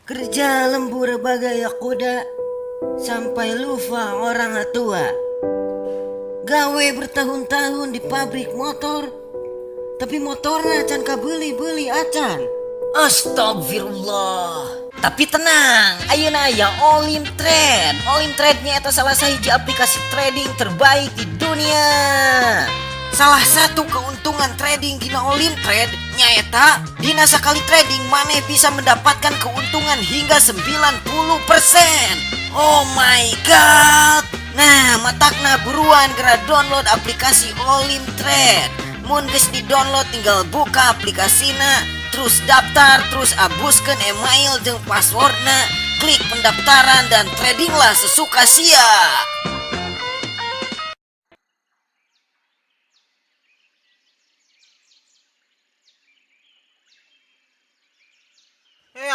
Kerja lembur bagai kuda sampai lupa orang tua. Gawe bertahun-tahun di pabrik motor, tapi motornya can kabeli-beli acan. Astagfirullah. Tapi tenang, ayeuna aya Olim Trade. Olim Trade-nya itu salah sahiji aplikasi trading terbaik di dunia. Salah satu keuntungan trading dina Olim Trade nyaeta dina sakali trading maneh bisa mendapatkan keuntungan hingga 90%. Oh my god. Nah, matakna buruan geura download aplikasi Olim Trade. Mun geus di-download tinggal buka aplikasina, terus daftar, terus abuskeun email jeung passwordna, klik pendaftaran dan tradinglah sesuka sia.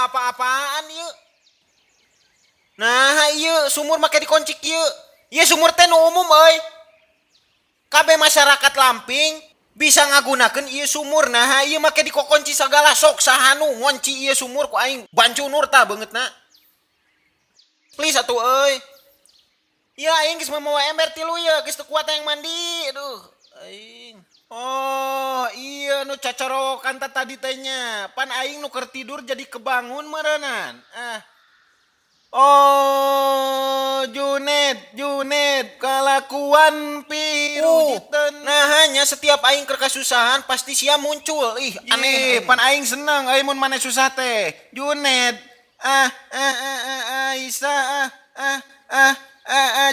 Apa-apaan yuk? Nah, iya sumur make dikoncik yuk. Iya sumur teh nu umum euy. Kabeh masyarakat Lamping bisa ngagunakeun ieu sumur. Nah, ieu make dikokunci sagala sok sahanu ngonci ieu sumur ku aing bancunur tah beungeutna. Please atuh euy. Ya aing geus memawa ember tilu ya, geus teu kuat yang mandi. Aduh, aing. Oh, iya nu cacorokan tadi teh nya. Pan aing nu keur tidur jadi kebangun meureunnan. Oh, Junet, kelakuan pirujiteun. Nah, hanya setiap aing keur kasusahan pasti sia muncul. Ih, aneh. Pan aing seneng mun maneh susah teh. Junet. Aisyah.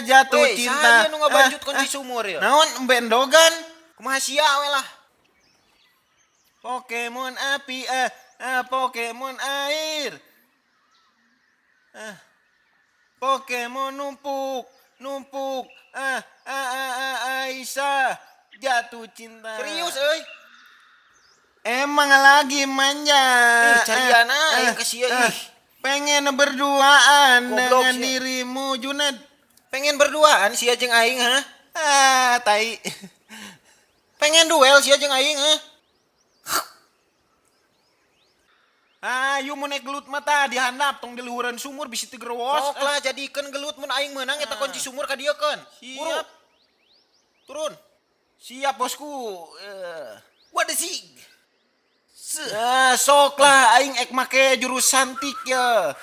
Jatuh cinta. Saya nu ngabanjut kunci sumur ya. Naon embendogan? Kumaha sia we lah. Pokemon api, Pokemon air. Pokemon numpuk, Aisyah jatuh cinta. Serius euy? Emang lagi manja. Cariana yang kesia ih. Pengen berduaan dengan dirimu, Junet. Pengen berduaan sia jeung aing, ha? Tai. Pengen duel sia jeung aing, ha? Ayo mun gelut mata dihandap tong di luhureun sumur bisi teu gerowos. Sok lah jadikeun gelut mun aing meunang eta kunci sumur ka dieukeun. Siap. Turun. Siap bosku. What is it? Sok lah aing ek make jurus santik ya.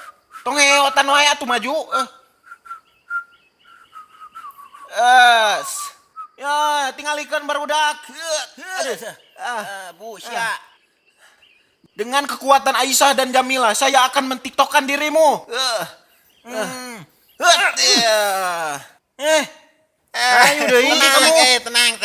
Tong heotan wae atuh maju. Ya, tingalikeun barudak. Bu, sia. Dengan kekuatan Aisyah dan Jamila, saya akan mentiktokkan dirimu. Ayo deui kamu. Tenang.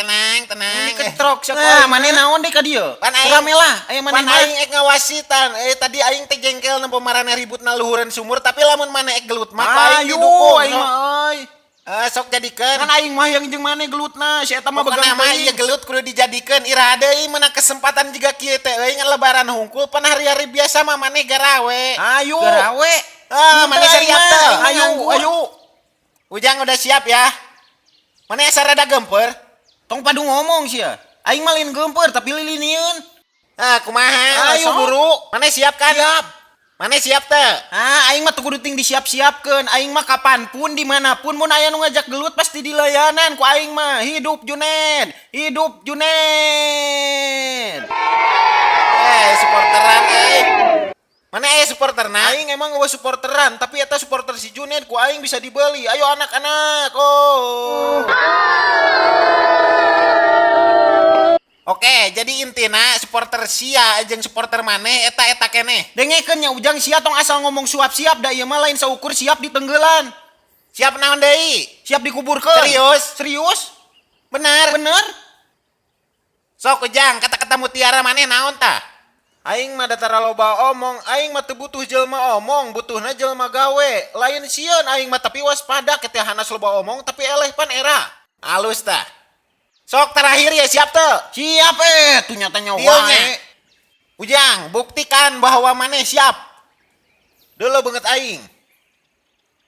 Ini ketrok siapa? Maneh naon deui ka dieu? Rame lah, aya maneh. Pan aing ek ngawasitan. Tadi aing teh jengkel nempo marane ributna luhureun sumur, tapi lamun maneh ek gelut mah aing didukung. Aing mah euy. Sok jadikeun. Kan aing mah yang jeung maneh gelutna, si eta mah begang teuing. Ieu gelut kudu dijadikeun. Ira deui meunang kesempatan jiga kieu teh euy ngan lebaran hungkul pan hari-hari biasa mah maneh garawe. Ayo. Garawe. Maneh siap teh. Ayo. Ujang udah siap ya. Maneh sarada gempeur. Tong padu ngomong sia. Aing mah lain gempeur tapi lilinieun. Kumaha? Ayo buru. Maneh siap kan? Siap. Maneh siap teh? Aing mah teu kudu ting disiap-siapkeun. Aing mah kapanpun dimanapun mun aya nu ngajak gelut pasti dilayanan ku aing mah. Hidup Junet. Supporteran aing. Mana supporterna? Aing emang eueuh supporteran, tapi eta supporter si Junet ku aing bisa dibeli. Ayo anak-anak. Oke, jadi intina supporter sia jeung supporter maneh eta keneh. Dengekeun nya Ujang sia tong asal ngomong suap siap da ieu mah lain saukur siap di tenggeulan. Siap naon deui? Siap dikuburkeun. Serius? Benar. Sok Ujang, kata-kata mutiara maneh naon tah? Aing mah datara loba omong, aing mah teu butuh jelema omong, butuhna jelema gawe. Lain sieun aing mah tapi waspada keteh hanas loba omong tapi eleh pan era. Alus tah. Sok terakhir ya siap teu? Siap tuh nyatanya wae. Ujang, buktikan bahwa maneh siap. Deuleu beungeut aing.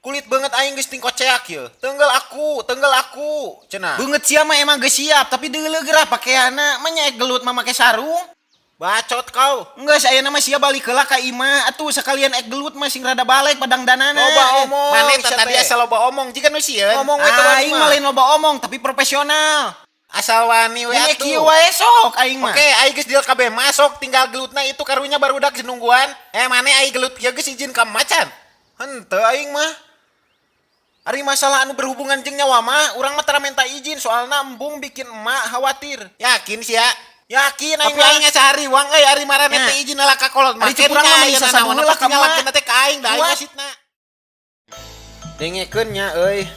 Kulit beungeut aing geus ting koceak ieu. Teunggal aku, cenah. Beungeut sia mah emang geus siap, tapi deuleu geura pakaianna mah nya gelut mah make sarung. Bacot kau. Enggak, saya nama sia balik heula ka Ima. Atuh sekalian ek gelut mah sing rada balik padang danana. Loba omong. Mane tadi asal loba omong. Jika nu sieun. Ngomong we teh aing mah lain loba omong tapi profesional. Asal wani we atuh. Kieu wae sok aing mah. Oke, aing geus deal kabeh masuk tinggal gelutna itu karunya barudak sinungguan. Mane aing gelut kieu geus izin ka macan. Henteu aing mah. Ari masalah anu berhubungan jeung nyawa mah urang mah tara minta izin soalna embung bikin emak khawatir. Yakin sia? Yakin aing mah aing sehari uang euy ari marane teh izin lah ka kolot mah. Ari kurang mah bisa sabuheula ka nyalakeun teh ka aing da aing masitna. Dengekeun nya euy.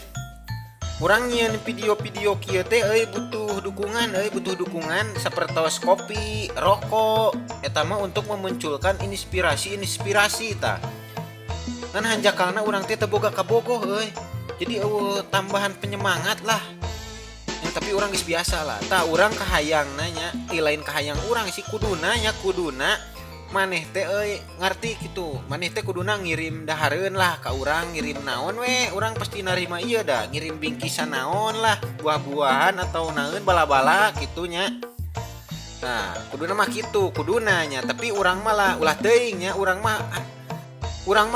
Urang nyieun video-video kieu teh euy butuh dukungan sapertos kopi, rokok eta mah untuk memunculkan inspirasi tah. Kan hanjakalna urang teh teu boga kabogoh euy. Jadi tambahan penyemangat lah. Yang tapi orang geus biasa lah. Tah urang kahayang nanya, lain kahayang urang sih kuduna maneh teh euy ngarti gitu. Maneh teh kuduna ngirim dahareun lah ka urang, ngirim naon we, urang pasti narima ieu da, ngirim bingkisan naon lah, buah-buahan atau naeun bala-bala kitu nya. Nah, kuduna mah kitu, kuduna nya, tapi urang mah lah ulah teuing nya, urang mah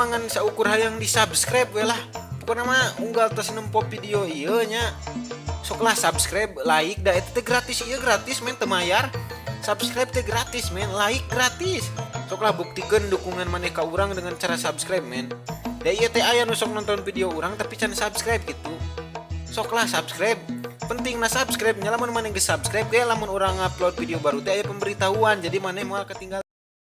ngan saukur hayang di-subscribe we lah. Pokona mah unggal tos nempo video ieu nya. Sok lah subscribe, like da eta teh gratis ieu gratis men teu mayar. Subscribe teh gratis men, like gratis. Sok lah buktikeun dukungan maneh ka urang dengan cara subscribe men. Da ieu teh aya nu sok nonton video urang tapi can subscribe gitu. Sok lah subscribe. Penting na subscribe nya lamun maneh geus subscribe ge lamun urang upload video baru teh aya pemberitahuan jadi maneh moal ketinggalan.